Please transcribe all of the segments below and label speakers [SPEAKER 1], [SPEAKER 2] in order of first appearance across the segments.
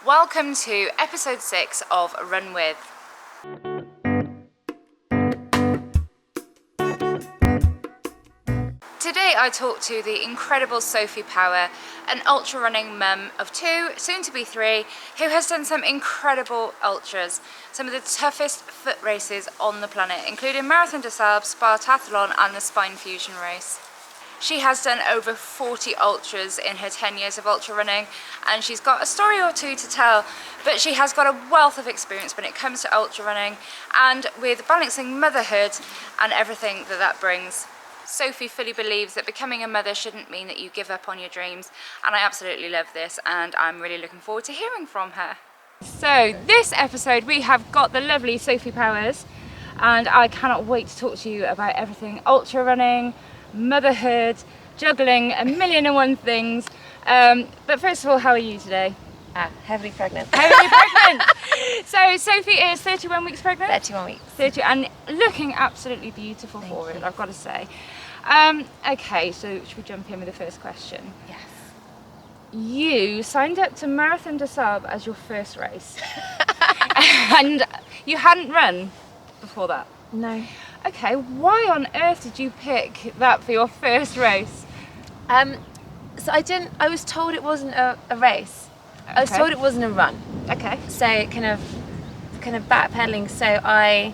[SPEAKER 1] Welcome to episode 6 of Run With. Today I talked to the incredible Sophie Power, an ultra running mum of 2, soon to be 3, who has done some incredible ultras, some of the toughest foot races on the planet, including Marathon Des Sables, Spartathlon and the Spine Fusion race. She has done over 40 ultras in her 10 years of ultra running, and she's got a story or two to tell, but she has got a wealth of experience when it comes to ultra running and with balancing motherhood and everything that brings. Sophie fully believes that becoming a mother shouldn't mean that you give up on your dreams, and I absolutely love this, and I'm really looking forward to hearing from her. So this episode we have got the lovely Sophie Powers, and I cannot wait to talk to you about everything ultra running, motherhood, juggling a million and one things. But first of all, how are you today?
[SPEAKER 2] Heavily pregnant.
[SPEAKER 1] Heavily pregnant! So Sophie is 31 weeks pregnant?
[SPEAKER 2] 31 weeks.
[SPEAKER 1] 30, and looking absolutely beautiful for it, I've got to say. Okay, so should we jump in with the first question?
[SPEAKER 2] Yes.
[SPEAKER 1] You signed up to Marathon Des Sables as your first race. And you hadn't run before that?
[SPEAKER 2] No.
[SPEAKER 1] Okay, why on earth did you pick that for your first race?
[SPEAKER 2] So I was told it wasn't a race. Okay. I was told it wasn't a run.
[SPEAKER 1] Okay.
[SPEAKER 2] So kind of backpedaling. So I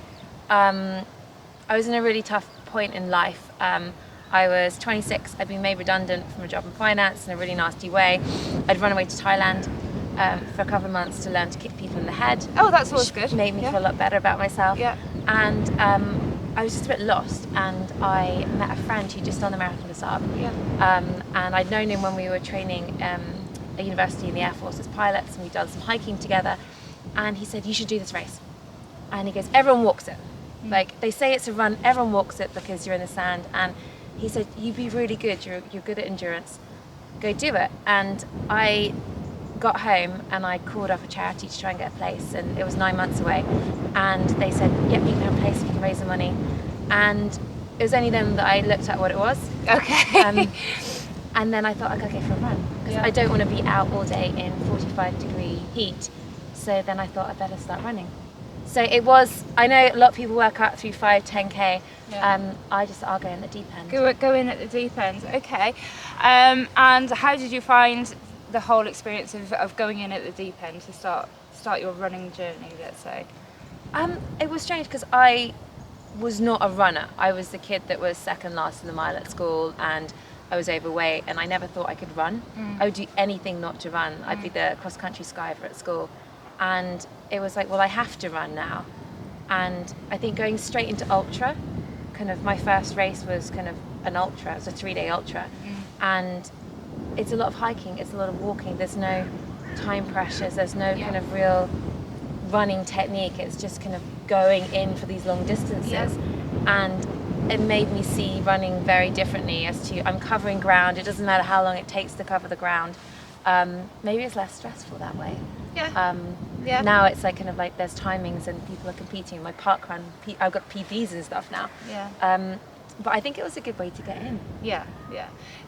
[SPEAKER 2] was in a really tough point in life. I was 26. I'd been made redundant from a job in finance in a really nasty way. I'd run away to Thailand for a couple of months to learn to kick people in the head.
[SPEAKER 1] Oh, that's always good.
[SPEAKER 2] Made me feel a lot better about myself.
[SPEAKER 1] Yeah.
[SPEAKER 2] And I was just a bit lost, and I met a friend who just done the Marathon Des Sables.
[SPEAKER 1] Yeah.
[SPEAKER 2] And I'd known him when we were training at university in the Air Force as pilots, and we'd done some hiking together. And he said, "You should do this race." And he goes, "Everyone walks it. Like, they say it's a run, everyone walks it because you're in the sand." And he said, "You'd be really good, you're good at endurance. Go do it." And I got home and I called up a charity to try and get a place, and it was 9 months away, and they said, "Yep, you can have a place if you can raise the money." And it was only then that I looked at what it was.
[SPEAKER 1] Okay.
[SPEAKER 2] And then I thought I could go for a run, because I don't want to be out all day in 45-degree heat. So then I thought I better start running. So it was, I know a lot of people work out through 5, 10K.
[SPEAKER 1] Yeah.
[SPEAKER 2] I'll go in the deep end.
[SPEAKER 1] Go in at the deep end, okay. And how did you find the whole experience of going in at the deep end to start your running journey, let's say?
[SPEAKER 2] It was strange because I was not a runner. I was the kid that was second last in the mile at school, and I was overweight, and I never thought I could run. I would do anything not to run. I'd be the cross-country skiver at school, and it was like, well, I have to run now. And I think going straight into ultra, kind of my first race was kind of an ultra. It was a 3-day ultra, and it's a lot of hiking, it's a lot of walking. There's no time pressures, there's no kind of real running technique. It's just kind of going in for these long distances. And it made me see running very differently, as to I'm covering ground. It doesn't matter how long it takes to cover the ground. Maybe it's less stressful that way.
[SPEAKER 1] Yeah.
[SPEAKER 2] Now it's like kind of like there's timings and people are competing. My park run, I've got PBs and stuff now.
[SPEAKER 1] Yeah.
[SPEAKER 2] But I think it was a good way to get in.
[SPEAKER 1] Yeah.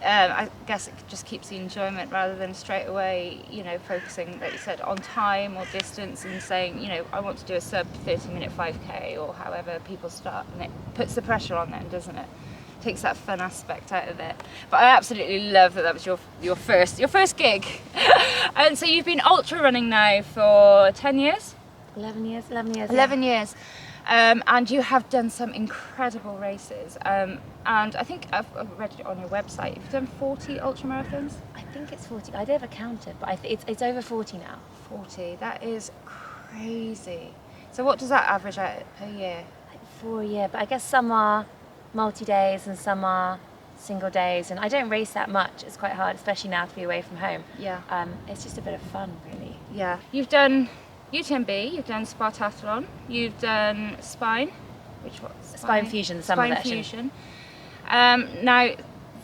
[SPEAKER 1] I guess it just keeps the enjoyment rather than straight away, focusing, like you said, on time or distance and saying, I want to do a sub 30-minute 5K or however people start, and it puts the pressure on them, doesn't it? Takes that fun aspect out of it. But I absolutely love that was your first gig. And so you've been ultra running now for 10 years?
[SPEAKER 2] 11 years.
[SPEAKER 1] 11 years. And you have done some incredible races. And I think I've read it on your website. You've done 40 ultramarathons?
[SPEAKER 2] I think it's 40. I never counted, but it's over 40 now.
[SPEAKER 1] 40. That is crazy. So what does that average out per year?
[SPEAKER 2] Like 4 a year, but I guess some are multi-days and some are single days, and I don't race that much. It's quite hard, especially now to be away from home.
[SPEAKER 1] Yeah.
[SPEAKER 2] It's just a bit of fun, really.
[SPEAKER 1] Yeah. You've done UTMB, you've done Spartathlon, you've done Spine,
[SPEAKER 2] Spine Fusion, the summer
[SPEAKER 1] Spine
[SPEAKER 2] version.
[SPEAKER 1] Fusion. Now,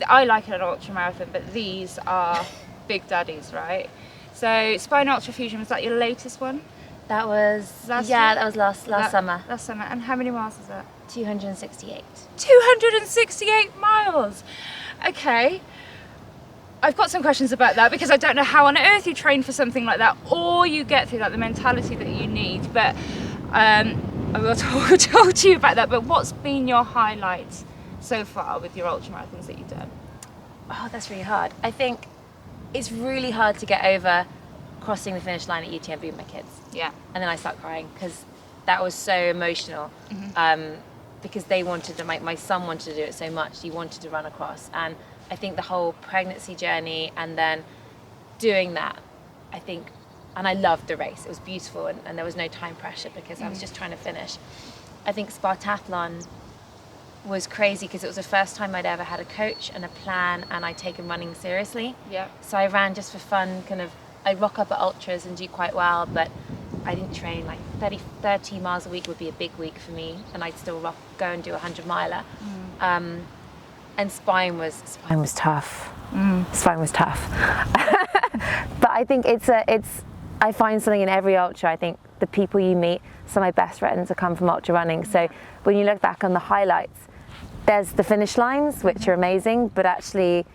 [SPEAKER 1] I like an ultramarathon, but these are big daddies, right? So Spine Ultra Fusion, was that your latest one?
[SPEAKER 2] That was
[SPEAKER 1] last year?
[SPEAKER 2] That was last summer.
[SPEAKER 1] Last summer. And how many miles is that?
[SPEAKER 2] 268.
[SPEAKER 1] 268 miles. Okay. I've got some questions about that, because I don't know how on earth you train for something like that, or you get through like the mentality that you need. But I will talk to you about that. But what's been your highlights so far with your ultramarathons that you've done?
[SPEAKER 2] Oh, that's really hard. I think it's really hard to get over crossing the finish line at UTMB with my kids.
[SPEAKER 1] Yeah.
[SPEAKER 2] And then I start crying because that was so emotional. Because they wanted to, my son wanted to do it so much. He wanted to run across. And I think the whole pregnancy journey and then doing that, I think, and I loved the race. It was beautiful, and there was no time pressure because I was just trying to finish. I think Spartathlon was crazy because it was the first time I'd ever had a coach and a plan, and I'd taken running seriously.
[SPEAKER 1] Yeah.
[SPEAKER 2] So I ran just for fun, kind of, I'd rock up at ultras and do quite well, but I didn't train. Like 30 miles a week would be a big week for me, and I'd still go and do a 100-miler. And Spine was tough. Spine was tough. But I think I find something in every ultra. I think the people you meet, some of my best friends have come from ultra running. So when you look back on the highlights, there's the finish lines, which are amazing, but actually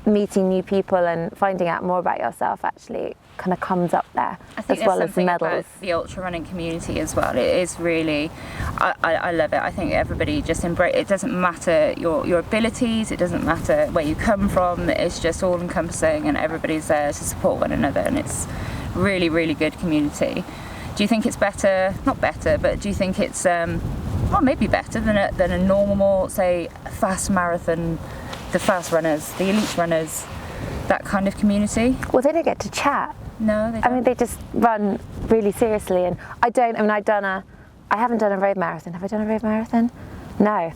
[SPEAKER 2] meeting new people and finding out more about yourself actually kind of comes up there, as well as the medals.
[SPEAKER 1] The ultra running community as well. It is really, I love it. I think everybody just embrace. It doesn't matter your abilities. It doesn't matter where you come from. It's just all encompassing, and everybody's there to support one another, and it's really, really good community. Do you think it's better? Not better, but do you think it's well, maybe better than a normal, say, fast marathon? The fast runners, the elite runners, that kind of community?
[SPEAKER 2] Well, they don't get to chat.
[SPEAKER 1] No, they don't.
[SPEAKER 2] I mean, they just run really seriously, and I haven't done a road marathon. Have I done a road marathon? No,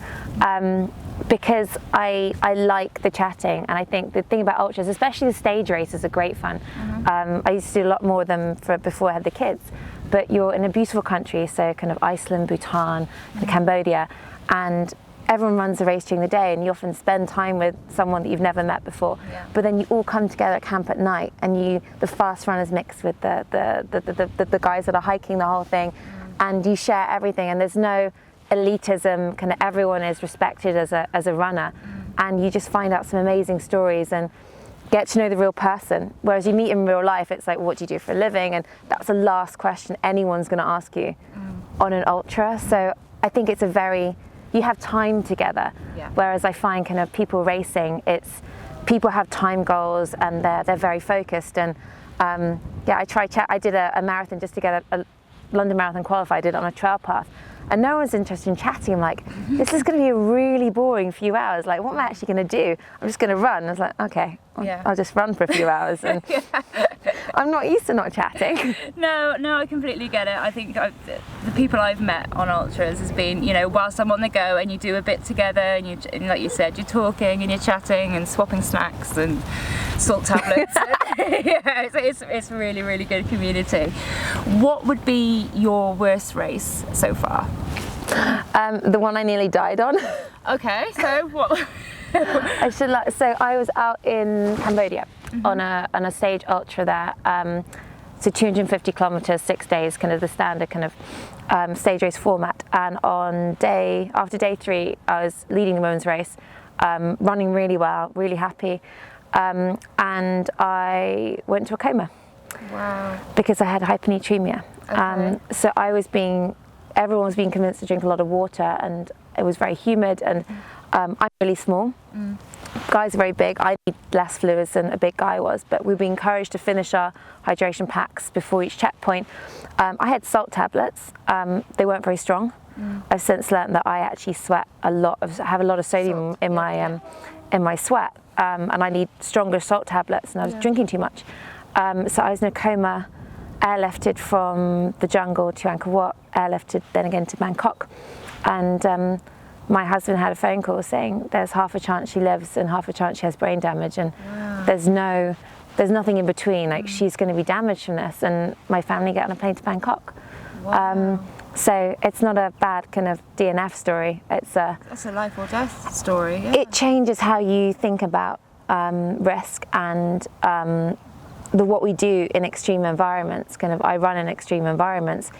[SPEAKER 2] because I like the chatting, and I think the thing about ultras, especially the stage races, are great fun. I used to do a lot more of them before I had the kids, but you're in a beautiful country, so kind of Iceland, Bhutan, and Cambodia, and everyone runs a race during the day, and you often spend time with someone that you've never met before. Yeah. But then you all come together at camp at night, and the fast runners mix with the guys that are hiking the whole thing, and you share everything. And there's no elitism. Kind of everyone is respected as a runner, and you just find out some amazing stories and get to know the real person. Whereas you meet in real life, it's like, what do you do for a living? And that's the last question anyone's going to ask you on an ultra. So I think it's you have time together. Yeah. Whereas I find kind of people racing, people have time goals, and they're very focused. And I did a marathon just to get a London Marathon qualified. I did it on a trail path, and no one's interested in chatting. I'm like, this is going to be a really boring few hours. Like, what am I actually going to do? I'm just going to run. I was like, okay, I'll just run for a few hours. And I'm not used to not chatting.
[SPEAKER 1] No, I completely get it. I think the people I've met on ultras has been, whilst I'm on the go, and you do a bit together, and like you said, you're talking and you're chatting and swapping snacks and salt tablets. It's really, really good community. What would be your worst race so far?
[SPEAKER 2] The one I nearly died on.
[SPEAKER 1] Okay, so what?
[SPEAKER 2] So I was out in Cambodia on a stage ultra there. So 250 kilometers, 6 days, kind of the standard kind of stage race format. And after day 3, I was leading the women's race, running really well, really happy. And I went to a coma. Wow. Because I had hyponatremia. Okay. So everyone was being convinced to drink a lot of water, and it was very humid, and I'm really small. Guys are very big. I need less fluids than a big guy was, but we were encouraged to finish our hydration packs before each checkpoint. I had salt tablets. They weren't very strong. I've since learned that I actually sweat a lot. Have a lot of sodium in my sweat, and I need stronger salt tablets, and I was drinking too much. So I was in a coma, airlifted from the jungle to Angkor Wat, airlifted then again to Bangkok, and my husband had a phone call saying there's half a chance she lives and half a chance she has brain damage, and there's nothing in between. Like, she's going to be damaged from this, and my family get on a plane to Bangkok. So it's not a bad kind of DNF story. That's a life or death story. Yeah. It changes how you think about risk and what we do in extreme environments. Kind of, I run in extreme environments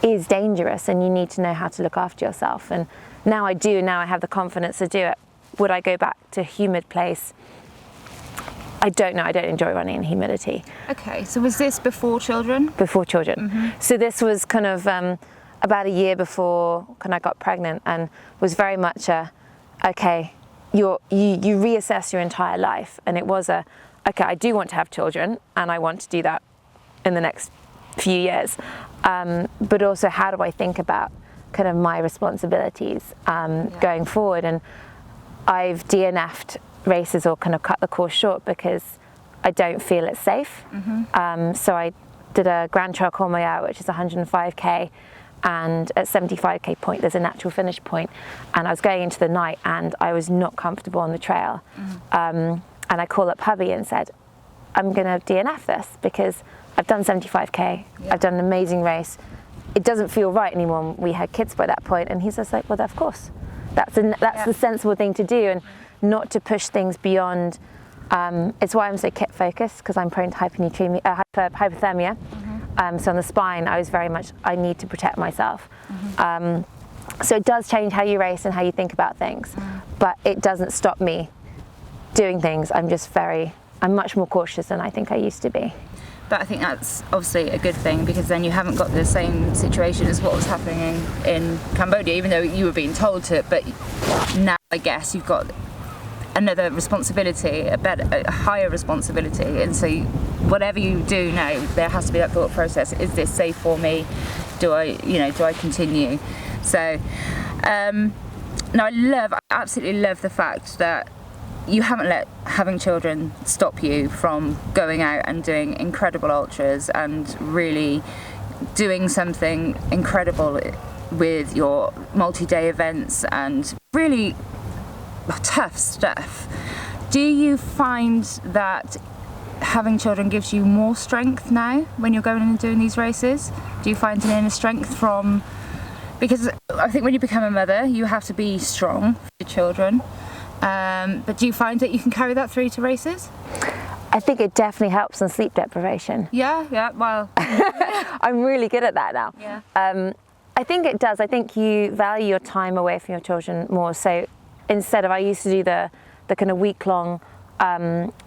[SPEAKER 2] is dangerous, and you need to know how to look after yourself. And now I do. Now I have the confidence to do it. Would I go back to a humid place? I don't know. I don't enjoy running in humidity.
[SPEAKER 1] Okay, so was this before children?
[SPEAKER 2] Before children. So this was kind of about a year before I got pregnant, and was very much okay, you reassess your entire life, and it was okay, I do want to have children, and I want to do that in the next few years, but also how do I think about kind of my responsibilities going forward. And I've DNF'd races or kind of cut the course short because I don't feel it's safe. So I did a Grand Trail Cornwall, which is 105k, and at 75k point there's a natural finish point, and I was going into the night and I was not comfortable on the trail, and I called up hubby and said, I'm gonna DNF this because I've done 75k, I've done an amazing race, it doesn't feel right anymore. We had kids by that point, and he's just like, well, of course, that's the sensible thing to do, and not to push things beyond. It's why I'm so kit focused, because I'm prone to hypothermia. So on the spine, I was very much, I need to protect myself. So it does change how you race and how you think about things, but it doesn't stop me doing things. I'm much more cautious than I think I used to be.
[SPEAKER 1] But I think that's obviously a good thing, because then you haven't got the same situation as what was happening in Cambodia, even though you were being told to, but now I guess you've got another responsibility, a higher responsibility, and so whatever you do now, there has to be that thought process. Is this safe for me? Do I continue? So now I absolutely love the fact that you haven't let having children stop you from going out and doing incredible ultras and really doing something incredible with your multi-day events and really tough stuff. Do you find that having children gives you more strength now when you're going and doing these races? Do you find an inner strength from, because I think when you become a mother you have to be strong for your children, but do you find that you can carry that through to races?
[SPEAKER 2] I think it definitely helps on sleep deprivation.
[SPEAKER 1] Yeah, well.
[SPEAKER 2] I'm really good at that now.
[SPEAKER 1] Yeah.
[SPEAKER 2] I think it does. I think you value your time away from your children more. So instead of, I used to do the kind of week-long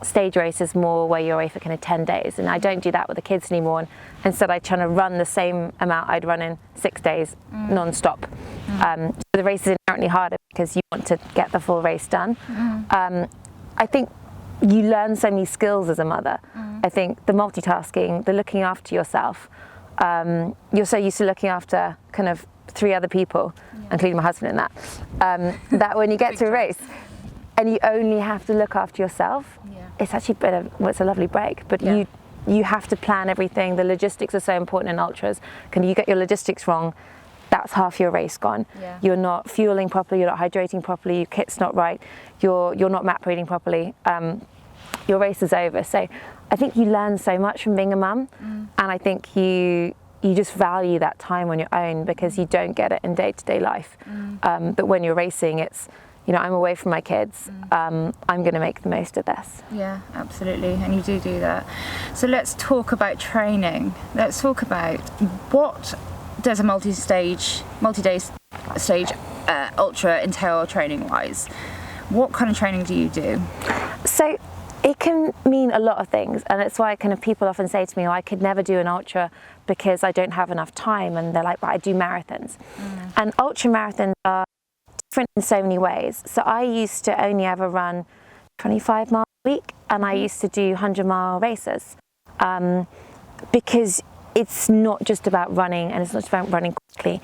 [SPEAKER 2] stage races more, where you're away for kind of 10 days, and I don't do that with the kids anymore, and instead I try to run the same amount I'd run in 6 days non-stop. So the race is inherently harder because you want to get the full race done. I think you learn so many skills as a mother. I think the multitasking, the looking after yourself, you're so used to looking after kind of 3 other people, including my husband in that, that when you get to a race and you only have to look after yourself, it's actually it's a lovely break, but you have to plan everything. The logistics are so important in ultras. Can you get your logistics wrong, that's half your race gone. You're not fueling properly, you're not hydrating properly, your kit's not right, you're not map reading properly, your race is over. So I think you learn so much from being a mum, and I think you just value that time on your own because you don't get it in day-to-day life. But when you're racing, it's, I'm away from my kids, I'm going to make the most of this.
[SPEAKER 1] Yeah, absolutely, and you do that. So let's talk about training. Let's talk about what does a multi-day stage ultra entail training-wise? What kind of training do you do?
[SPEAKER 2] So it can mean a lot of things, and it's why kind of people often say to me, I could never do an ultra because I don't have enough time, and they're like, but I do marathons. And ultra marathons are different in so many ways. So I used to only ever run 25 miles a week, and I used to do 100-mile races, because it's not just about running, and it's not just about running quickly.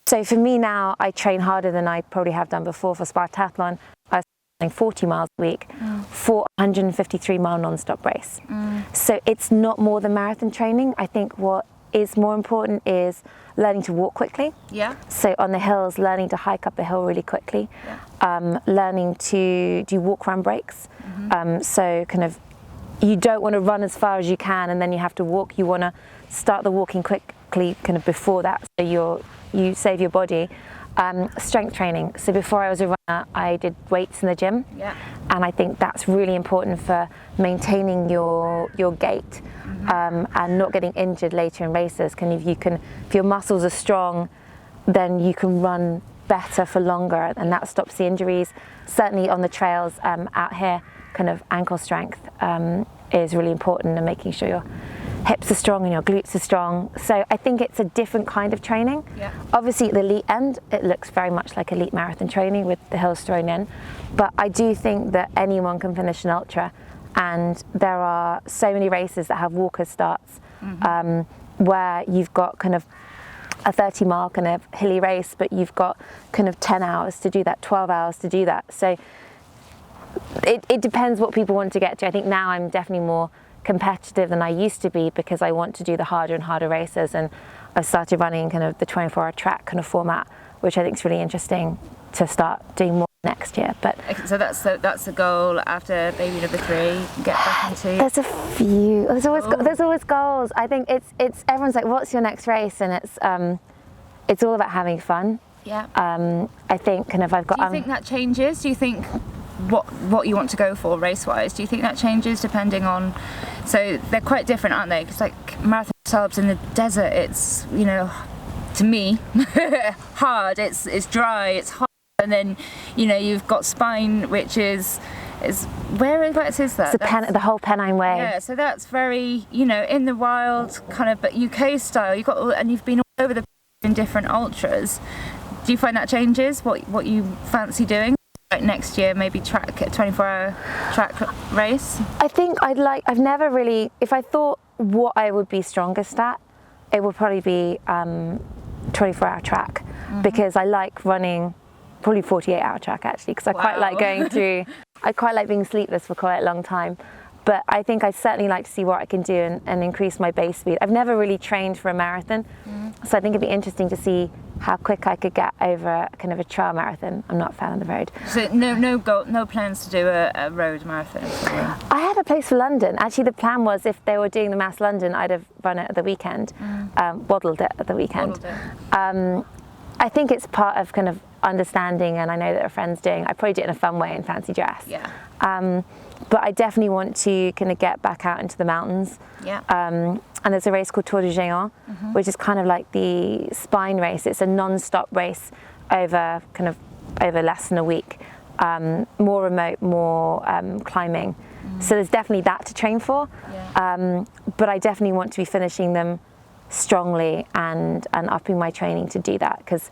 [SPEAKER 2] So for me now, I train harder than I probably have done before. For Spartathlon, I was running 40 miles a week for a 153-mile non-stop race. So it's not more than marathon training. I think what is more important is learning to walk quickly. So on the hills, learning to hike up a hill really quickly, learning to do walk-run breaks. So kind of, you don't want to run as far as you can and then you have to walk. You want to start the walking quickly kind of before that, so you save your body. Strength training. So before I was a runner, I did weights in the gym, and I think that's really important for maintaining your gait, and not getting injured later in races. If your muscles are strong, then you can run better for longer, and that stops the injuries. Certainly on the trails out here, kind of ankle strength is really important, and making sure your hips are strong and your glutes are strong. So I think it's a different kind of training.
[SPEAKER 1] Yeah.
[SPEAKER 2] Obviously at the elite end, it looks very much like elite marathon training with the hills thrown in. But I do think that anyone can finish an ultra, and there are so many races that have walker starts, where you've got kind of a 30-mile kind of hilly race, but you've got kind of 10 hours to do that, 12 hours to do that. So it depends what people want to get to. I think now I'm definitely more competitive than I used to be, because I want to do the harder and harder races, and I've started running kind of the 24-hour track kind of format, which I think is really interesting to start doing more next year. But
[SPEAKER 1] okay, so that's the goal after baby number 3, get back into.
[SPEAKER 2] There's a few. There's always goals. I think it's everyone's like, what's your next race? And it's all about having fun.
[SPEAKER 1] Yeah.
[SPEAKER 2] I think kind of I've got.
[SPEAKER 1] Do you think that changes? Do you think what you want to go for race-wise? Do you think that changes depending on? So they're quite different, aren't they? Because like Marathon Des Sables in the desert, it's, you know, to me hard. It's dry. It's hot. And then, you know, you've got Spine, which is whereabouts is that?
[SPEAKER 2] The whole Pennine Way.
[SPEAKER 1] Yeah, so that's very, you know, in the wild kind of, but UK style. You've been all over the in different ultras. Do you find that changes what you fancy doing? Like next year, maybe track a 24-hour track race?
[SPEAKER 2] I think I've never really, if I thought what I would be strongest at, it would probably be 24-hour track, because I like running. Probably 48-hour track actually, because I quite like going through, I quite like being sleepless for quite a long time. But I think I'd certainly like to see what I can do and increase my base speed. I've never really trained for a marathon, so I think it'd be interesting to see how quick I could get over kind of a trail marathon. I'm not a fan of the road. So
[SPEAKER 1] no plans to do a road marathon?
[SPEAKER 2] I had a place for London. Actually, the plan was if they were doing the Mass London, I'd have run it at the weekend, waddled it at the weekend. I think it's part of kind of understanding, and I know that a friend's doing. I probably do it in a fun way in fancy dress.
[SPEAKER 1] Yeah.
[SPEAKER 2] But I definitely want to kind of get back out into the mountains.
[SPEAKER 1] Yeah.
[SPEAKER 2] And there's a race called Tour du Géant, which is kind of like the Spine race. It's a non-stop race over less than a week. More remote, more climbing. So there's definitely that to train for. Yeah. But I definitely want to be finishing them strongly and upping my training to do that, because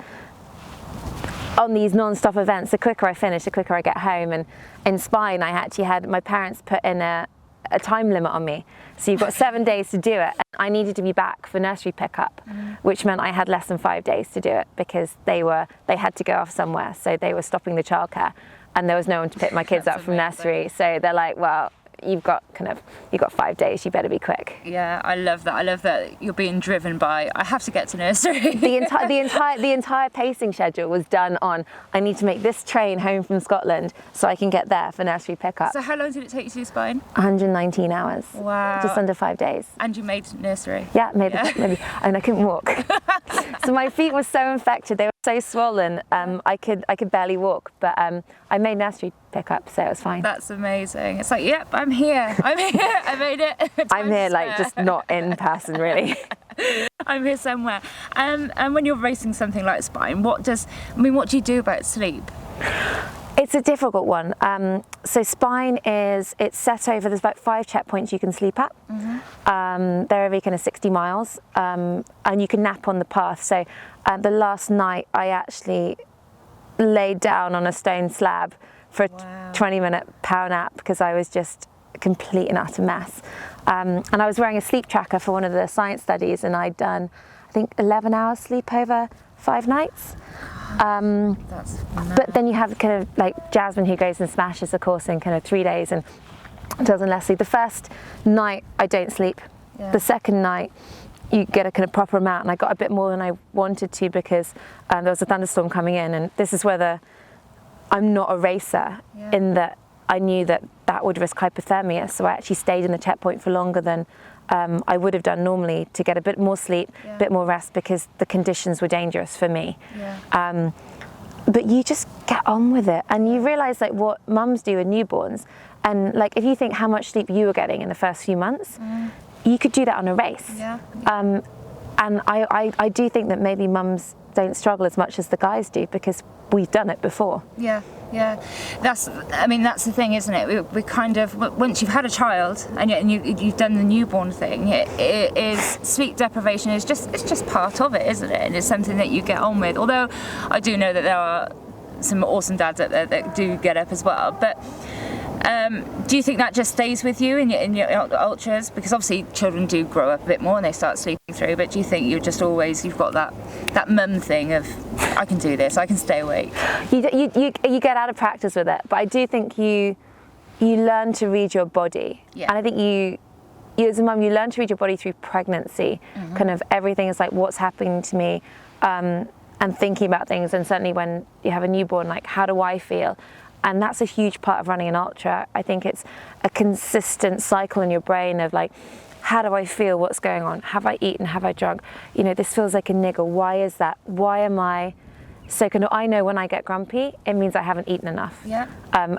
[SPEAKER 2] on these non-stop events, the quicker I finish, the quicker I get home. And in Spine, I actually had my parents put in a time limit on me. So you've got 7 days to do it. And I needed to be back for nursery pickup, which meant I had less than 5 days to do it, because they had to go off somewhere. So they were stopping the childcare, and there was no one to pick my kids up from nursery. So they're like, well, you've got 5 days, you better be quick.
[SPEAKER 1] Yeah, I love that you're being driven by, I have to get to nursery.
[SPEAKER 2] the entire pacing schedule was done on, I need to make this train home from Scotland so I can get there for nursery pickup.
[SPEAKER 1] So how long did it take you to do Spine?
[SPEAKER 2] 119 hours.
[SPEAKER 1] Wow.
[SPEAKER 2] Just under 5 days.
[SPEAKER 1] And you made nursery?
[SPEAKER 2] Yeah, maybe, and I couldn't walk. So my feet were so infected, they were so swollen, I could barely walk, but I made nursery pickup, so it was fine.
[SPEAKER 1] That's amazing. It's like, yep, I'm here, I made it.
[SPEAKER 2] I'm here, like, just not in person, really.
[SPEAKER 1] I'm here somewhere. And when you're racing something like Spine, what do you do about sleep?
[SPEAKER 2] It's a difficult one. So Spine it's set over, there's about 5 checkpoints you can sleep at. They're every kind of 60 miles, and you can nap on the path. So the last night I actually laid down on a stone slab for a 20-minute power nap, because I was just a complete and utter mess. And I was wearing a sleep tracker for one of the science studies, and I'd done, I think, 11 hours sleep over 5 nights. But then you have kind of like Jasmine, who goes and smashes the course in kind of 3 days and does less sleep. The first night I don't sleep. Yeah. The second night you get a kind of proper amount, and I got a bit more than I wanted to, because there was a thunderstorm coming in, and this is whether I'm not a racer, in that I knew that would risk hypothermia, so I actually stayed in the checkpoint for longer than I would have done normally, to get a bit more sleep, a bit more rest, because the conditions were dangerous for me. Yeah. But you just get on with it, and you realise like what mums do with newborns, and like if you think how much sleep you were getting in the first few months, you could do that on a race. Yeah. And I do think that maybe mums don't struggle as much as the guys do because we've done it before.
[SPEAKER 1] Yeah. That's the thing, isn't it? We kind of, once you've had a child and you've done the newborn thing, it is, sleep deprivation is just part of it, isn't it? And it's something that you get on with. Although I do know that there are some awesome dads out there that do get up as well. But do you think that just stays with you in your ultras? Because obviously children do grow up a bit more and they start sleeping through, but do you think you've got that mum thing of, I can do this, I can stay awake?
[SPEAKER 2] You get out of practice with it, but I do think you learn to read your body.
[SPEAKER 1] Yeah.
[SPEAKER 2] And I think you as a mum, you learn to read your body through pregnancy. Kind of everything is like, what's happening to me, and thinking about things. And certainly when you have a newborn, like, how do I feel? And that's a huge part of running an ultra. I think it's a consistent cycle in your brain of like, how do I feel? What's going on? Have I eaten? Have I drunk? You know, this feels like a niggle. Why is that? Why am I so kind of, I know when I get grumpy, it means I haven't eaten enough.
[SPEAKER 1] Yeah.
[SPEAKER 2] And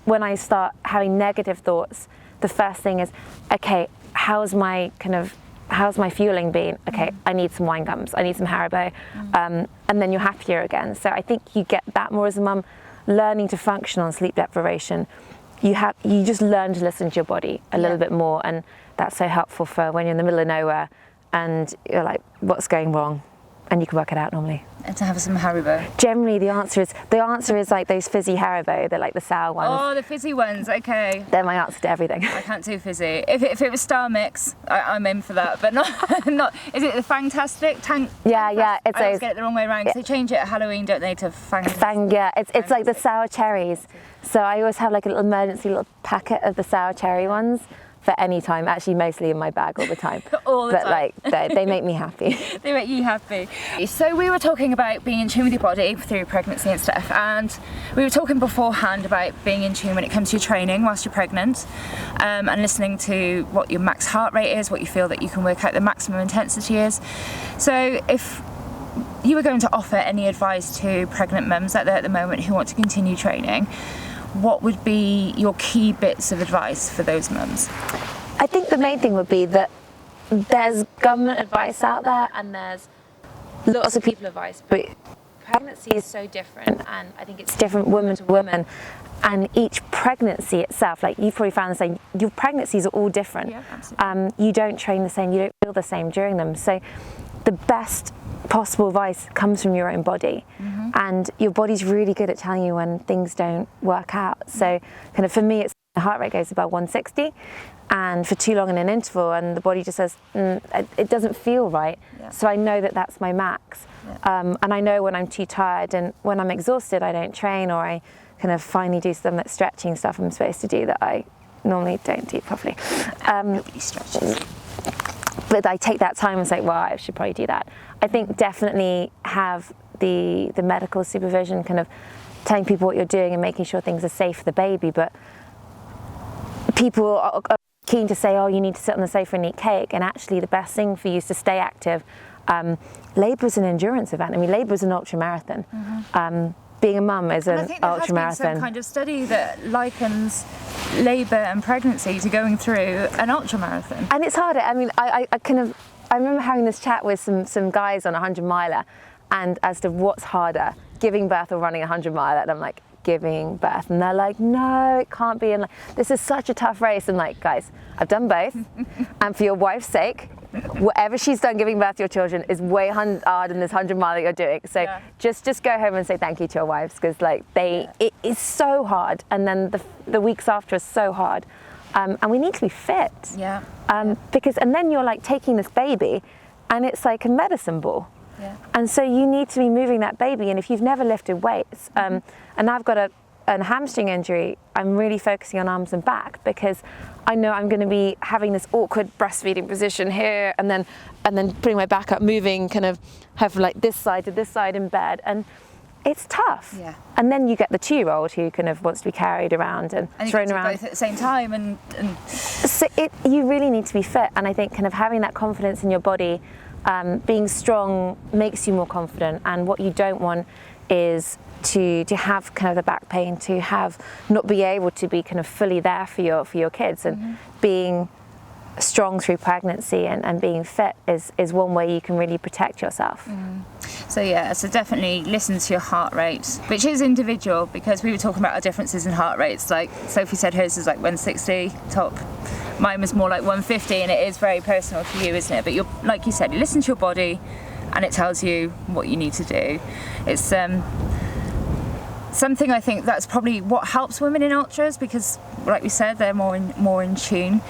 [SPEAKER 2] when I start having negative thoughts, the first thing is, okay, how's my fueling been? Okay, I need some wine gums. I need some Haribo. And then you're happier again. So I think you get that more as a mum. Learning to function on sleep deprivation, you just learn to listen to your body a little bit more, and that's so helpful for when you're in the middle of nowhere and you're like, what's going wrong? And you can work it out normally.
[SPEAKER 1] And to have some Haribo.
[SPEAKER 2] Generally, the answer is like those fizzy Haribo. They're like the sour ones.
[SPEAKER 1] Oh, the fizzy ones. Okay.
[SPEAKER 2] They're my answer to everything.
[SPEAKER 1] I can't do fizzy. If it was Star Mix, I'm in for that. But not. Is it the Fantastic Tank?
[SPEAKER 2] Yeah. It's
[SPEAKER 1] I always
[SPEAKER 2] those.
[SPEAKER 1] get it the wrong way around because they change it at Halloween, don't they, to Fang?
[SPEAKER 2] Yeah, it's like the sour cherries. So I always have like a little emergency little packet of the sour cherry ones for any time. Actually, mostly in my bag all the time.
[SPEAKER 1] All the time.
[SPEAKER 2] Like they make me happy.
[SPEAKER 1] They make you happy. So we were talking about being in tune with your body through pregnancy and stuff, and we were talking beforehand about being in tune when it comes to your training whilst you're pregnant, and listening to what your max heart rate is, what you feel that you can work out the maximum intensity is. So if you were going to offer any advice to pregnant mums out there at the moment who want to continue training, what would be your key bits of advice for those mums?
[SPEAKER 2] I think the main thing would be that there's government advice out there and there's lots of people advice, but pregnancy is so different, and I think it's different woman to woman, and each pregnancy itself, like you've probably found the same, your pregnancies are all different.
[SPEAKER 1] Yeah, absolutely.
[SPEAKER 2] You don't train the same, you don't feel the same during them, so the best possible advice comes from your own body, and your body's really good at telling you when things don't work out. So kind of for me, it's the heart rate goes above 160, and for too long in an interval, and the body just says it doesn't feel right. So I know that that's my max, and I know when I'm too tired and when I'm exhausted I don't train, or I kind of finally do some of that stretching stuff I'm supposed to do that I normally don't do properly.
[SPEAKER 1] Nobody stretches.
[SPEAKER 2] But I take that time and say, well, I should probably do that. I think definitely have the medical supervision, kind of telling people what you're doing and making sure things are safe for the baby. But people are keen to say, oh, you need to sit on the sofa and eat cake. And actually the best thing for you is to stay active. Labour is an endurance event. I mean, labour is an ultramarathon. Being a mum is an ultramarathon.
[SPEAKER 1] I think there has been some kind of study that likens labour and pregnancy to going through an ultramarathon.
[SPEAKER 2] And it's harder. I mean, I remember having this chat with some guys on a 100-miler, and as to what's harder, giving birth or running a 100-miler, and I'm like, giving birth, and they're like, no, it can't be, and like, this is such a tough race. And like, guys, I've done both, and for your wife's sake, whatever she's done giving birth to your children is way harder than this 100-mile that you're doing. So just go home and say thank you to your wives, because like it is so hard, and then the weeks after are so hard, and we need to be fit. Because and then you're like taking this baby, and it's like a medicine ball. And so you need to be moving that baby, and if you've never lifted weights, and I've got a hamstring injury, I'm really focusing on arms and back, because I know I'm going to be having this awkward breastfeeding position here, and then putting my back up, moving, kind of have like this side to this side in bed, and it's tough. And then you get the 2-year-old who kind of wants to be carried around and thrown around
[SPEAKER 1] both at the same time, and
[SPEAKER 2] so you really need to be fit. And I think kind of having that confidence in your body, being strong, makes you more confident. And what you don't want is to have kind of the back pain, to have not be able to be kind of fully there for your kids. And being strong through pregnancy and being fit is one way you can really protect yourself.
[SPEAKER 1] So yeah, so definitely listen to your heart rate, which is individual, because we were talking about our differences in heart rates. Like Sophie said hers is like 160 top. Mine was more like 150, and it is very personal to you, isn't it? But you're, like you said, you listen to your body and it tells you what you need to do. It's something I think that's probably what helps women in ultras, because like we said, they're more in tune.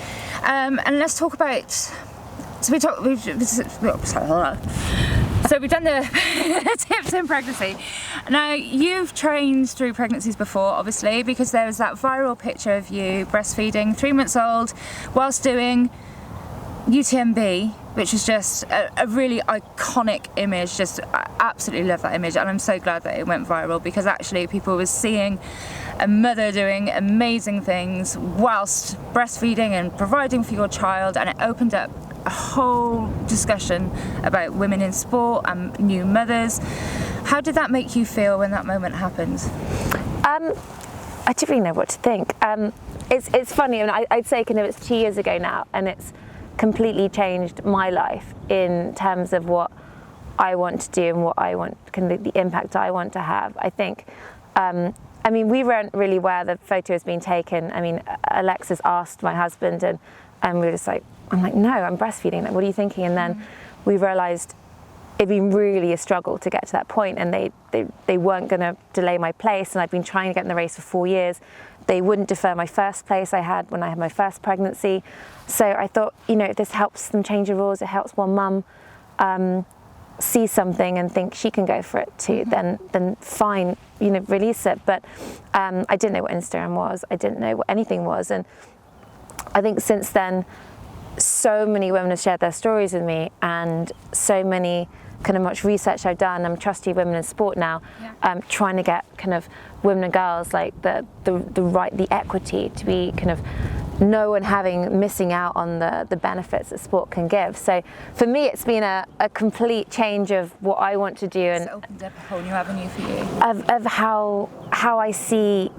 [SPEAKER 1] And let's talk about, so we've done the tips in pregnancy. Now, you've trained through pregnancies before, obviously, because there was that viral picture of you breastfeeding 3 months old whilst doing UTMB, which was just a really iconic image. Just, I absolutely love that image, and I'm so glad that it went viral, because actually people were seeing a mother doing amazing things whilst breastfeeding and providing for your child, and it opened up a whole discussion about women in sport and new mothers. How did that make you feel when that moment happened?
[SPEAKER 2] I don't really know what to think. It's funny, and I'd say kind of it's 2 years ago now, and it's completely changed my life in terms of what I want to do and what I want, kind of the impact I want to have. I think, I mean, we weren't really aware the photo was being taken. I mean, Alexis asked my husband, and we were just like, I'm like, no, I'm breastfeeding. Like, what are you thinking? And then we realised it'd been really a struggle to get to that point, and they weren't going to delay my place, and I'd been trying to get in the race for 4 years. They wouldn't defer my first place I had when I had my first pregnancy. So I thought, you know, if this helps them change the rules, it helps one mum see something and think she can go for it too, then fine, you know, release it. But I didn't know what Instagram was. I didn't know what anything was. And I think since then, so many women have shared their stories with me, and so many kind of much research I've done. I'm trustee women in sport now, trying to get kind of women and girls like the right, the equity to be kind of no one missing out on the benefits that sport can give. So for me, it's been a complete change of what I want to do, and
[SPEAKER 1] it's opened up a whole new avenue for you
[SPEAKER 2] of how I see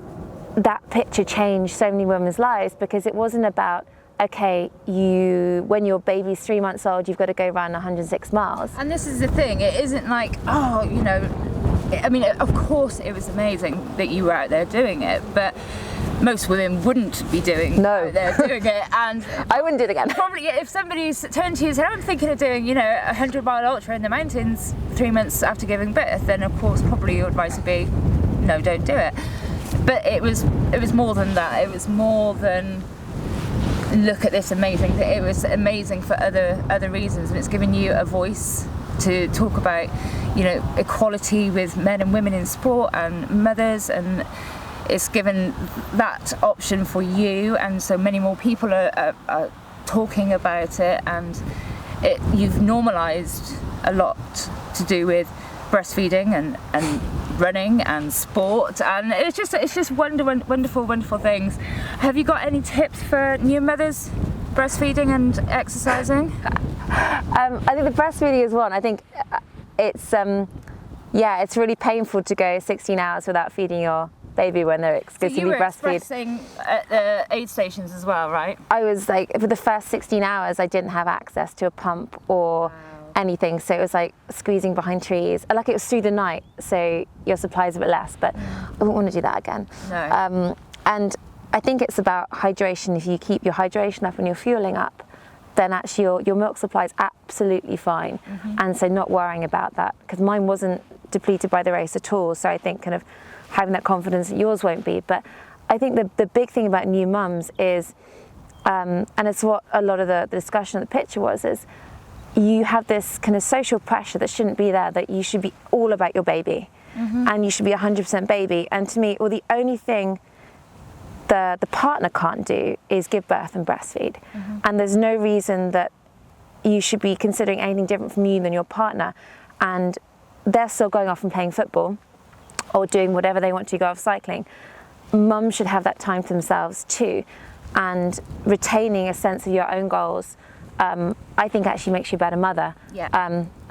[SPEAKER 2] that picture change so many women's lives, because it wasn't about, okay, when your baby's 3 months old, you've got to go run 106 miles.
[SPEAKER 1] And this is the thing, it isn't like, oh, you know, I mean, of course it was amazing that you were out there doing it, but most women wouldn't be doing out there doing it. And
[SPEAKER 2] I wouldn't do it again.
[SPEAKER 1] Probably if somebody turned to you and said, I'm thinking of doing, you know, a 100-mile ultra in the mountains 3 months after giving birth, then of course probably your advice would be, no, don't do it. But it was more than that. It was more than, look at this amazing thing. It was amazing for other reasons, and it's given you a voice to talk about, you know, equality with men and women in sport and mothers, and it's given that option for you, and so many more people are talking about it, and you've normalised a lot to do with breastfeeding and running and sport, and it's just wonderful things. Have you got any tips for new mothers breastfeeding and exercising?
[SPEAKER 2] I think the breastfeeding is one. I think it's it's really painful to go 16 hours without feeding your baby when they're exclusively breastfeed.
[SPEAKER 1] You were expressing at the aid stations as well, right?
[SPEAKER 2] I was like, for the first 16 hours, I didn't have access to a pump or anything, so it was like squeezing behind trees. Like, it was through the night, so your supply's a bit less, but I wouldn't want to do that again.
[SPEAKER 1] No.
[SPEAKER 2] And I think it's about hydration. If you keep your hydration up and your fueling up, then actually your milk supply is absolutely fine. And so not worrying about that, because mine wasn't depleted by the race at all, so I think kind of having that confidence that yours won't be. But I think the big thing about new mums is, and it's what a lot of the discussion of the picture was, is you have this kind of social pressure that shouldn't be there, that you should be all about your baby, and you should be 100% baby. And to me, the only thing the partner can't do is give birth and breastfeed. And there's no reason that you should be considering anything different from you than your partner. And they're still going off and playing football or doing whatever they want to, go off cycling. Mum should have that time to themselves too, and retaining a sense of your own goals I think actually makes you a better mother.
[SPEAKER 1] Yeah.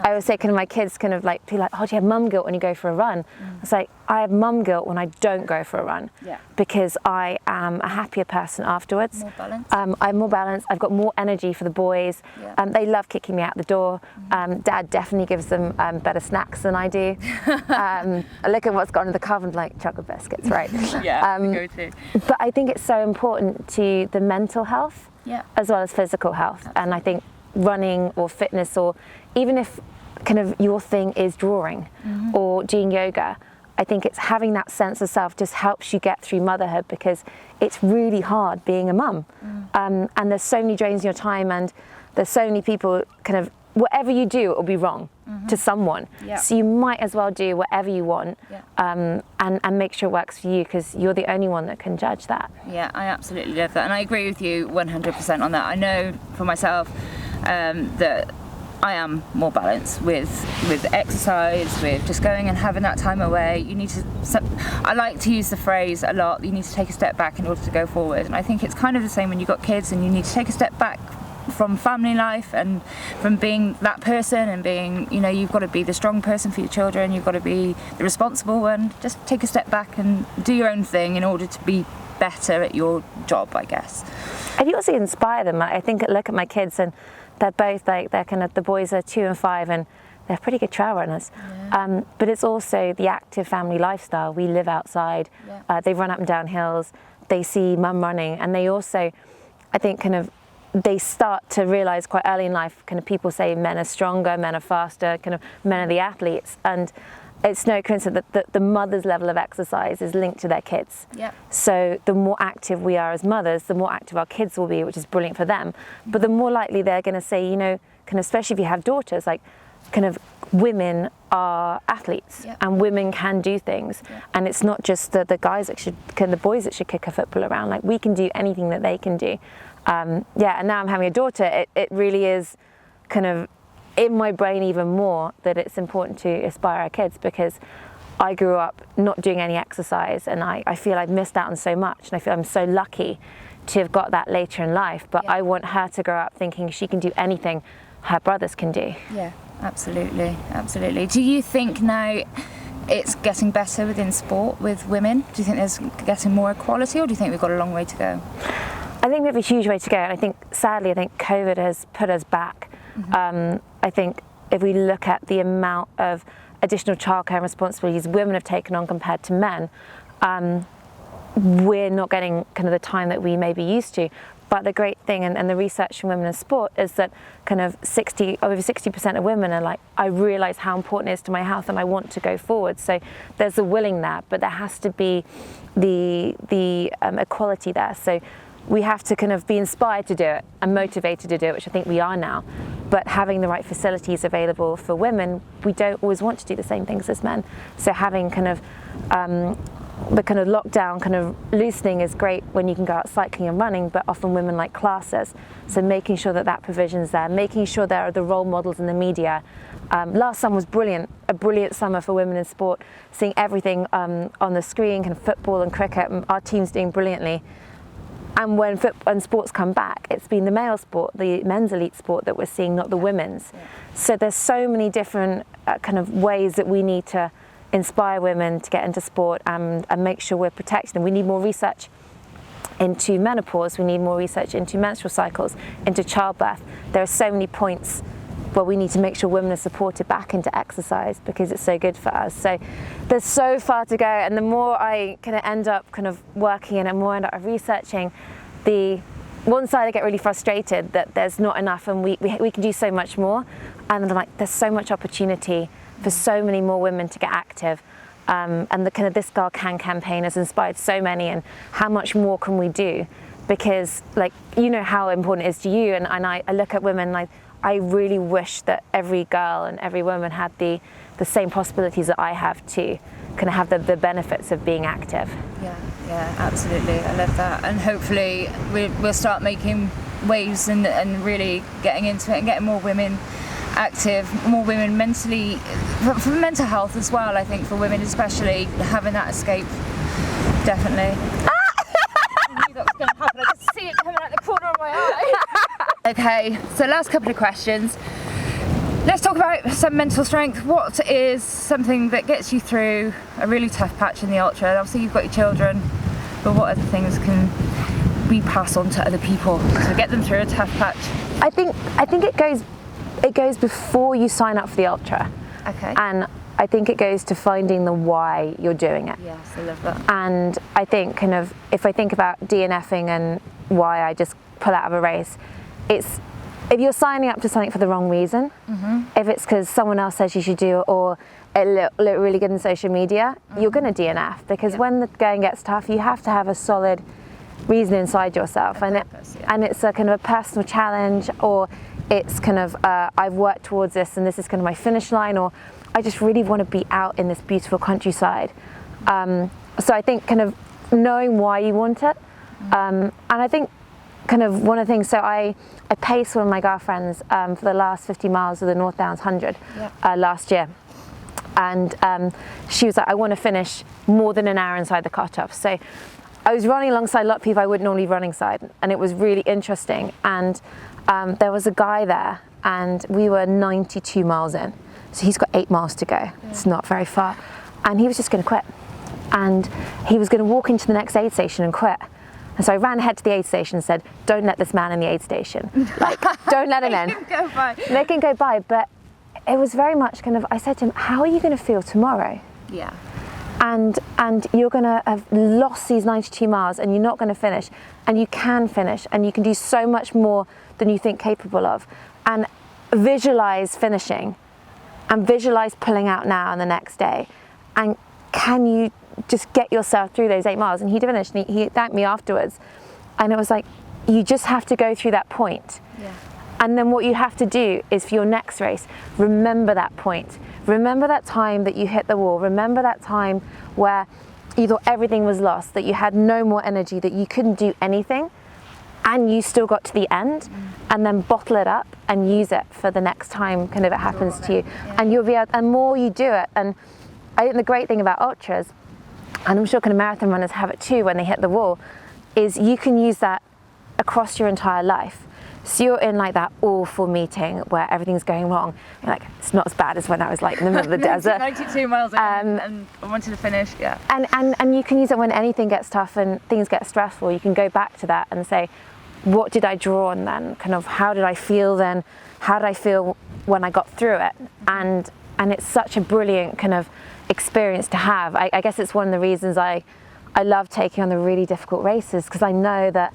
[SPEAKER 2] I always say kind of my kids kind of like feel like, oh, do you have mum guilt when you go for a run? It's like, I have mum guilt when I don't go for a run.
[SPEAKER 1] Yeah.
[SPEAKER 2] Because I am a happier person afterwards.
[SPEAKER 1] More balanced.
[SPEAKER 2] I'm more balanced. I've got more energy for the boys.
[SPEAKER 1] Yeah.
[SPEAKER 2] They love kicking me out the door. Dad definitely gives them better snacks than I do. I look at what's gone in the car and like chocolate biscuits, right?
[SPEAKER 1] Yeah, go to.
[SPEAKER 2] But I think it's so important to the mental health as well as physical health.
[SPEAKER 1] Absolutely.
[SPEAKER 2] And I think running or fitness, or even if kind of your thing is drawing or doing yoga, I think it's having that sense of self just helps you get through motherhood, because it's really hard being a mum. And there's so many drains in your time, and there's so many people kind of, whatever you do, it will be wrong to someone.
[SPEAKER 1] Yeah.
[SPEAKER 2] So you might as well do whatever you want and make sure it works for you, because you're the only one that can judge that.
[SPEAKER 1] Yeah, I absolutely love that, and I agree with you 100% on that. I know for myself that I am more balanced with exercise, with just going and having that time away. You need to, I like to use the phrase a lot, you need to take a step back in order to go forward. And I think it's kind of the same when you've got kids, and you need to take a step back from family life and from being that person and being, you know, you've got to be the strong person for your children, you've got to be the responsible one. Just take a step back and do your own thing in order to be better at your job, I guess.
[SPEAKER 2] And you also inspire them. I think, look at my kids, and they're both like, they're kind of, the boys are 2 and 5, and they're pretty good trail runners. Yeah. But it's also the active family lifestyle. We live outside. Yeah. They run up and down hills. They see mum running, and they also, I think, kind of, they start to realize quite early in life, kind of, people say men are stronger, men are faster, kind of, men are the athletes. And it's no coincidence that the mother's level of exercise is linked to their kids.
[SPEAKER 1] Yep.
[SPEAKER 2] So the more active we are as mothers, the more active our kids will be, which is brilliant for them. But the more likely they're going to say, you know, kind of, especially if you have daughters, like, kind of, women are athletes. Yep. And women can do things. Yep. And it's not just the guys that should, kind of, the boys that should kick a football around. Like, we can do anything that they can do. Yeah, and now I'm having a daughter, it really is kind of in my brain even more that it's important to inspire our kids, because I grew up not doing any exercise, and I feel I've missed out on so much, and I feel I'm so lucky to have got that later in life, but I want her to grow up thinking she can do anything her brothers can do. Yeah,
[SPEAKER 1] absolutely, absolutely. Do you think now it's getting better within sport with women? Do you think there's getting more equality, or do you think we've got a long way to go?
[SPEAKER 2] I think we have a huge way to go, and I think, sadly, I think COVID has put us back. I think if we look at the amount of additional childcare and responsibilities women have taken on compared to men, we're not getting kind of the time that we may be used to. But the great thing, and the research from women in sport, is that kind of over 60% of women are like, I realise how important it is to my health and I want to go forward. So there's a willing there, but there has to be the equality there. So we have to kind of be inspired to do it and motivated to do it, which I think we are now. But having the right facilities available for women, we don't always want to do the same things as men. So having kind of the kind of lockdown kind of loosening is great when you can go out cycling and running, but often women like classes. So making sure that provision's there, making sure there are the role models in the media. Last summer was brilliant, a brilliant summer for women in sport, seeing everything on the screen, kind of football and cricket, and our team's doing brilliantly. And when sports come back, it's been the male sport, the men's elite sport that we're seeing, not the women's. Yeah. So there's so many different kind of ways that we need to inspire women to get into sport and make sure we're protecting them. We need more research into menopause, we need more research into menstrual cycles, into childbirth. There are so many points where we need to make sure women are supported back into exercise, because it's so good for us. So there's so far to go, and the more I kind of end up kind of working in it, more I end up researching, the one side I get really frustrated that there's not enough and we can do so much more, and I'm like, there's so much opportunity for so many more women to get active. And the kind of This Girl Can campaign has inspired so many, and how much more can we do? Because, like, you know how important it is to you, and I look at women like, I really wish that every girl and every woman had the same possibilities that I have to kind of have the benefits of being active.
[SPEAKER 1] Yeah, absolutely. I love that. And hopefully we'll start making waves and really getting into it and getting more women active, more women mentally, for mental health as well, I think, for women especially, having that escape, definitely. I knew that was going to happen. I could see it coming out the corner of my eye. Okay, so last couple of questions. Let's talk about some mental strength. What is something that gets you through a really tough patch in the ultra? Obviously you've got your children, but what other things can we pass on to other people to get them through a tough patch?
[SPEAKER 2] I think it goes before you sign up for the ultra.
[SPEAKER 1] Okay.
[SPEAKER 2] And I think it goes to finding the why you're doing it.
[SPEAKER 1] Yes, I love that.
[SPEAKER 2] And I think kind of, if I think about DNFing and why I just pull out of a race, it's if you're signing up to something for the wrong reason, if it's because someone else says you should do it or it look really good in social media, you're going to DNF, because when the going gets tough, you have to have a solid reason inside yourself, and it's a kind of a personal challenge, or it's kind of I've worked towards this and this is kind of my finish line, or I just really want to be out in this beautiful countryside. So I think kind of knowing why you want it, and I think kind of one of the things, so I paced one of my girlfriends for the last 50 miles of the North Downs 100 last year, and she was like, I want to finish more than an hour inside the cut-off. So I was running alongside a lot of people I wouldn't normally run alongside, and it was really interesting, and there was a guy there and we were 92 miles in, so he's got 8 miles to go. It's not very far, and he was just going to quit, and he was going to walk into the next aid station and quit. And so I ran ahead to the aid station and said, don't let this man in the aid station. Like, don't let him in.
[SPEAKER 1] Let him go by.
[SPEAKER 2] Let him go by. But it was very much kind of, I said to him, how are you going to feel tomorrow?
[SPEAKER 1] Yeah.
[SPEAKER 2] And you're going to have lost these 92 miles and you're not going to finish. And you can finish, and you can do so much more than you think capable of. And visualize finishing, and visualize pulling out now and the next day. And can you just get yourself through those 8 miles? And he finished, and he thanked me afterwards, and it was like, you just have to go through that point. And then what you have to do is, for your next race, remember that point, remember that time that you hit the wall, remember that time where you thought everything was lost, that you had no more energy, that you couldn't do anything, and you still got to the end, and then bottle it up and use it for the next time kind of it happens to you. And you'll be able, and more you do it, and I think the great thing about ultras, and I'm sure kind of marathon runners have it too when they hit the wall, is you can use that across your entire life. So you're in like that awful meeting where everything's going wrong. You're like, it's not as bad as when I was like in the middle of the desert.
[SPEAKER 1] 92 miles in, and I wanted to finish,
[SPEAKER 2] And you can use it when anything gets tough and things get stressful. You can go back to that and say, what did I draw on then? Kind of, how did I feel then? How did I feel when I got through it? And it's such a brilliant kind of experience to have. I guess it's one of the reasons I love taking on the really difficult races, because I know that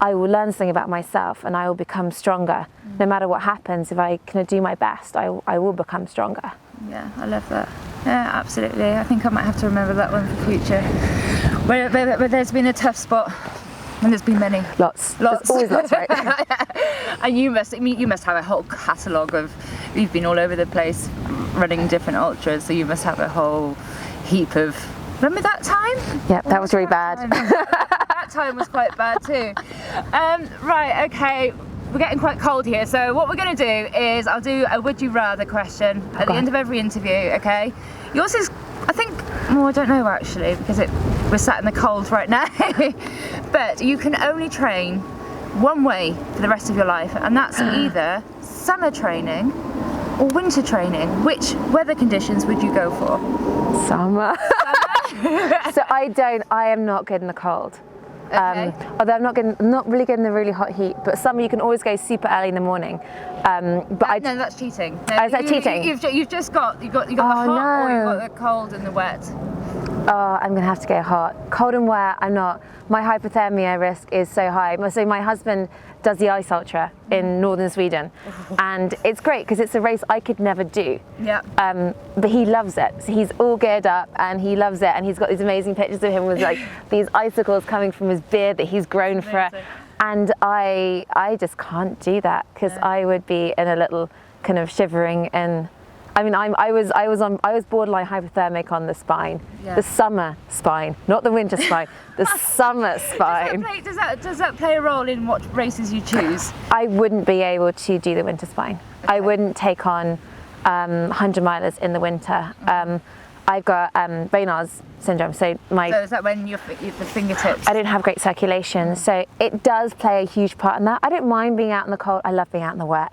[SPEAKER 2] I will learn something about myself and I will become stronger. No matter what happens, if I can do my best, I will become stronger.
[SPEAKER 1] Yeah, I love that. Yeah, absolutely. I think I might have to remember that one for future. Where there's been a tough spot, and there's been many.
[SPEAKER 2] Lots. There's always lots, right? And
[SPEAKER 1] you must have a whole catalogue of, you've been all over the place running different ultras, so you must have a whole heap of, remember that time?
[SPEAKER 2] Yeah, that was really bad.
[SPEAKER 1] That time was quite bad too. Right, okay, we're getting quite cold here, so what we're going to do is I'll do a would you rather question at the end of every interview, okay? Yours is, I think, well, I don't know actually, because we're sat in the cold right now. But you can only train one way for the rest of your life, and that's either summer training or winter training. Which weather conditions would you go for?
[SPEAKER 2] Summer. So I am not good in the cold.
[SPEAKER 1] Okay.
[SPEAKER 2] Although I'm not really good in the really hot heat, but summer you can always go super early in the morning.
[SPEAKER 1] No, that's cheating. No,
[SPEAKER 2] is that cheating?
[SPEAKER 1] You've got the hot, or you've got the cold and the wet.
[SPEAKER 2] Oh, I'm gonna have to go hot. Cold and wet, I'm not. My hypothermia risk is so high. So my husband does the ice ultra in northern Sweden, and it's great because it's a race I could never do.
[SPEAKER 1] Yeah.
[SPEAKER 2] But he loves it. So he's all geared up and he loves it, and he's got these amazing pictures of him with like these icicles coming from his beard that he's grown for it. And I just can't do that because I would be in a little kind of shivering, and I mean I was borderline hypothermic on the spine, the summer spine, not the winter spine, the summer spine.
[SPEAKER 1] Does that play a role in what races you choose?
[SPEAKER 2] I wouldn't be able to do the winter spine. Okay. I wouldn't take on 100 milers in the winter. I've got Raynaud's syndrome, so
[SPEAKER 1] So is that when the fingertips?
[SPEAKER 2] I don't have great circulation, so it does play a huge part in that. I don't mind being out in the cold. I love being out in the wet.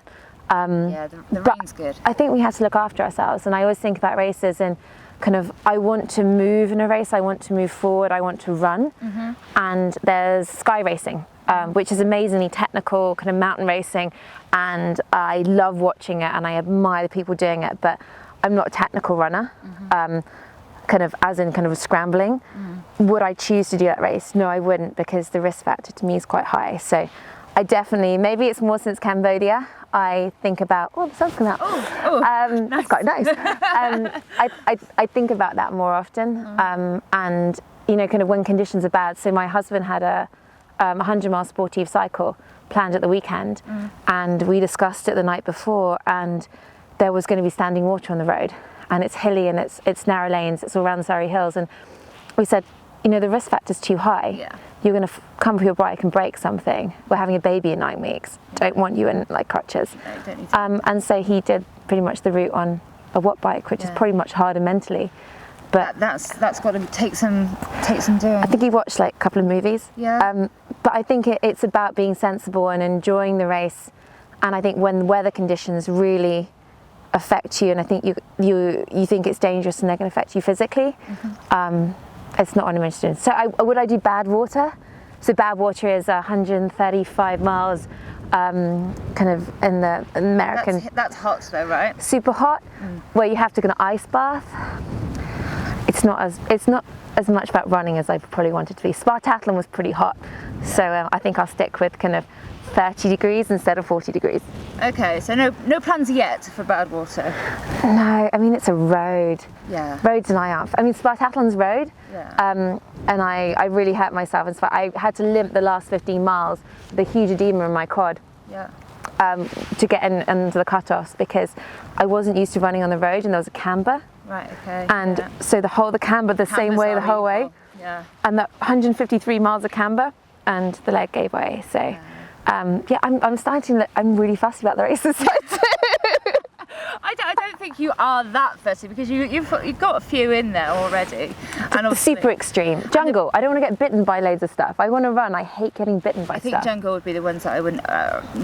[SPEAKER 1] Yeah, the rain's good.
[SPEAKER 2] I think we have to look after ourselves, and I always think about races and kind of, I want to move in a race, I want to move forward, I want to run. And there's sky racing, which is amazingly technical, kind of mountain racing, and I love watching it and I admire the people doing it, but I'm not a technical runner, kind of as in kind of scrambling. Would I choose to do that race? No, I wouldn't, because the risk factor to me is quite high. So I definitely, maybe it's more since Cambodia, I think about, oh, the sun's come out.
[SPEAKER 1] Nice.
[SPEAKER 2] That's quite nice. I think about that more often, and you know, kind of when conditions are bad. So my husband had a 100-mile sportive cycle planned at the weekend, and we discussed it the night before, and there was going to be standing water on the road, and it's hilly and it's narrow lanes, it's all around the Surrey Hills, and we said, you know, the risk factor's too high.
[SPEAKER 1] Yeah.
[SPEAKER 2] You're going to come for your bike and break something. We're having a baby in 9 weeks. Don't want you in like crutches.
[SPEAKER 1] No, you don't need to.
[SPEAKER 2] And so he did pretty much the route on a watt bike, which is probably much harder mentally. But
[SPEAKER 1] that's got to take some doing.
[SPEAKER 2] I think he watched like a couple of movies.
[SPEAKER 1] Yeah.
[SPEAKER 2] But I think it's about being sensible and enjoying the race. And I think when weather conditions really affect you, and I think you think it's dangerous and they're going to affect you physically, it's not what I'm interested in. So would I do bad water? So bad water is 135 miles, kind of in the American.
[SPEAKER 1] That's hot though, right?
[SPEAKER 2] Super hot, where you have to go to ice bath. It's not as much about running as I probably wanted to be. Spartathlon was pretty hot, so I think I'll stick with kind of 30 degrees instead of 40 degrees.
[SPEAKER 1] Okay, so no plans yet for bad water.
[SPEAKER 2] No, I mean it's a road.
[SPEAKER 1] Yeah.
[SPEAKER 2] Roads and I aren't. I mean Spartathlon's road.
[SPEAKER 1] Yeah.
[SPEAKER 2] And I really hurt myself. In fact, I had to limp the last 15 miles with a huge edema in my quad.
[SPEAKER 1] Yeah.
[SPEAKER 2] To get into the cutoffs, because I wasn't used to running on the road, and there was a camber.
[SPEAKER 1] Right. Okay.
[SPEAKER 2] And so the camber the same way the whole way.
[SPEAKER 1] Yeah.
[SPEAKER 2] And that 153 miles of camber, and the leg gave way. So I'm starting to. I'm really fussy about the races.
[SPEAKER 1] I don't think you are that fussy, because you've got a few in there already. And obviously,
[SPEAKER 2] super extreme. Jungle. I don't want to get bitten by loads of stuff. I want to run. I hate getting bitten by
[SPEAKER 1] I think
[SPEAKER 2] stuff.
[SPEAKER 1] jungle would be the ones that I wouldn't.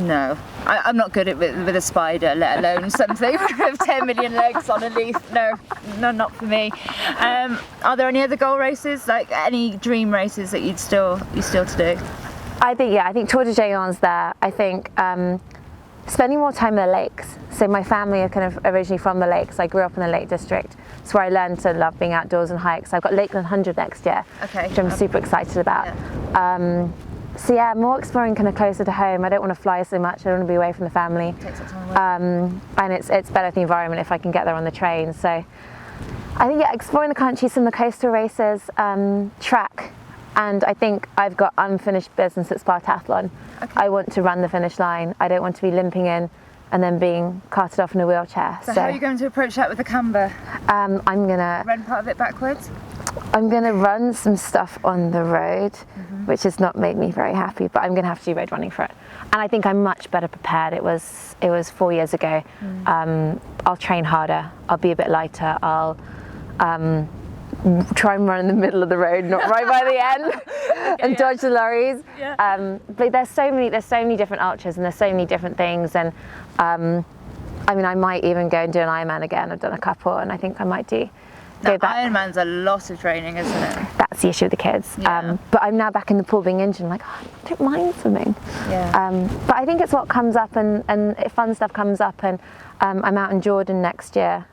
[SPEAKER 1] No, I'm not good at with a spider, let alone something with 10 million legs on a leaf. No, not for me. Are there any other goal races, like any dream races that you still to do?
[SPEAKER 2] I think Tour de Géant's there. I think spending more time in the lakes. So my family are kind of originally from the lakes. I grew up in the Lake District. It's where I learned to love being outdoors and hikes. I've got Lakeland 100 next year, which I'm super excited about.
[SPEAKER 1] Yeah.
[SPEAKER 2] So yeah, more exploring kind of closer to home. I don't want to fly so much. I don't want to be away from the family.
[SPEAKER 1] Takes up time away.
[SPEAKER 2] And it's better for the environment if I can get there on the train. So I think exploring the country, some of the coastal races, track. And I think I've got unfinished business at Spartathlon.
[SPEAKER 1] Okay.
[SPEAKER 2] I want to run the finish line. I don't want to be limping in and then being carted off in a wheelchair.
[SPEAKER 1] So how are you going to approach that with the camber?
[SPEAKER 2] I'm gonna
[SPEAKER 1] Run part of it backwards?
[SPEAKER 2] I'm gonna run some stuff on the road, which has not made me very happy, but I'm gonna have to do road running for it. And I think I'm much better prepared. It was 4 years ago. I'll train harder. I'll be a bit lighter. I'll try and run in the middle of the road, not right by the end, and dodge the lorries. Yeah. But there's so many different ultras, and there's so many different things. And I mean, I might even go and do an Ironman again. I've done a couple, and I think I might go back.
[SPEAKER 1] Ironman's a lot of training, isn't it?
[SPEAKER 2] That's the issue with the kids.
[SPEAKER 1] Yeah.
[SPEAKER 2] But I'm now back in the pool being injured. I'm like, oh, I don't mind swimming.
[SPEAKER 1] Yeah.
[SPEAKER 2] But I think it's what comes up, and if fun stuff comes up. And I'm out in Jordan next year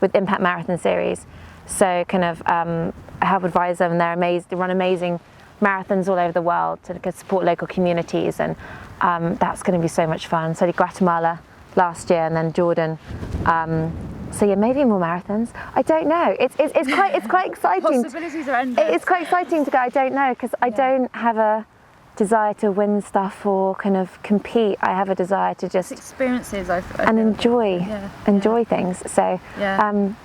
[SPEAKER 2] with Impact Marathon Series. So kind of I help advise them, and they're amazing. They run amazing marathons all over the world to support local communities, and that's going to be so much fun. So I did Guatemala last year, and then Jordan. So yeah, maybe more marathons. I don't know. It's quite exciting.
[SPEAKER 1] Possibilities are endless.
[SPEAKER 2] It's quite exciting to go. I don't know, because I don't have a desire to win stuff or kind of compete. I have a desire to just
[SPEAKER 1] experiences
[SPEAKER 2] and enjoy things. So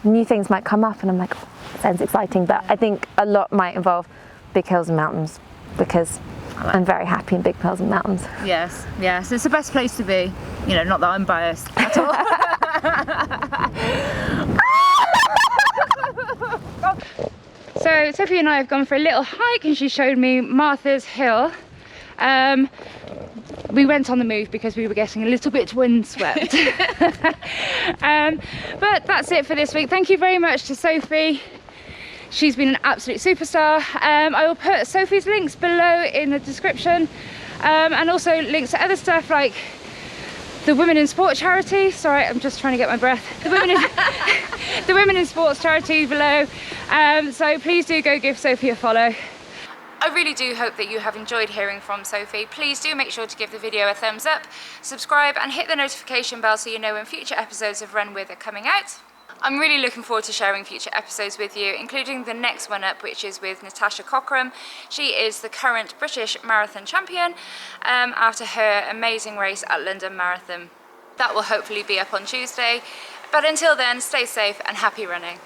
[SPEAKER 2] new things might come up, and I'm like, oh, sounds exciting. But I think a lot might involve big hills and mountains, because I'm very happy in big hills and mountains.
[SPEAKER 1] Yes, it's the best place to be. You know, not that I'm biased at all. Sophie and I have gone for a little hike and she showed me Martha's Hill. We went on the move because we were getting a little bit windswept. But that's it for this week. Thank you very much to Sophie. She's been an absolute superstar. I will put Sophie's links below in the description, and also links to other stuff like the Women in Sport charity. Sorry, I'm just trying to get my breath. The Women in Sports charity below. So please do go give Sophie a follow. I really do hope that you have enjoyed hearing from Sophie. Please do make sure to give the video a thumbs up, subscribe and hit the notification bell so you know when future episodes of Run With are coming out. I'm really looking forward to sharing future episodes with you, including the next one up, which is with Natasha Cockram. She is the current British marathon champion after her amazing race at London Marathon. That will hopefully be up on Tuesday. But until then, stay safe and happy running.